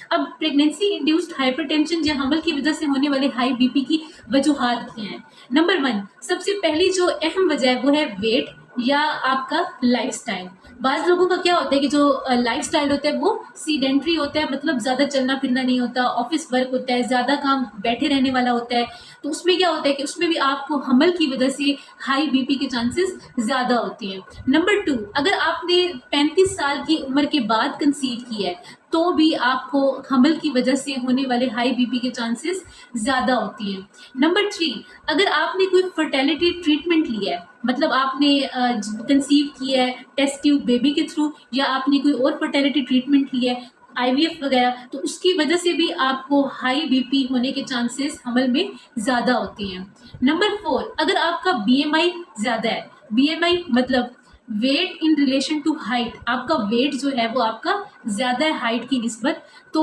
अब pregnancy induced hypertension या हमल की वजह से होने वाले हाई बीपी की वजूहात क्या हैं? नंबर 1, सबसे पहली जो अहम वजह है वो है वेट या आपका लाइफस्टाइल। बाज़ लोगों का क्या होता है कि जो लाइफस्टाइल होता है वो सीडेंटरी होता है, मतलब ज़्यादा चलना-फिरना नहीं होता, ऑफ़िस वर्क होता है, ज़्यादा काम बैठे रहने वाला होता है। तो उसमें क्या होता है कि उसमें भी आपको हमल की वजह से हाई बीपी के चांसेस ज़्यादा होते हैं। नंबर 2, अगर आपने 35 साल की उम्र के बाद कंसीव किया है, तो भी आपको हमल की वजह से होने वाले हाई बीपी के चांसेस ज़्यादा होती हैं। नंबर 3, अगर आपने कोई फर्टिलिटी ट्रीटमेंट लिया है, मतलब आपने कंसीव किया है टेस्ट ट्यूब बेबी के थ्रू, या आपने कोई और फर्टिलिटी ट्रीटमेंट लिया है आईवीएफ वगैरह, तो उसकी वजह से भी आपको हाई बीपी होने के चांसेस हमल में ज़्यादा होती हैं। नंबर 4, अगर आपका बीएमआई ज़्यादा है, बीएमआई मतलब weight in relation to height, आपका वेट जो है वो आपका ज़्यादा है हाइट की निस्बत, तो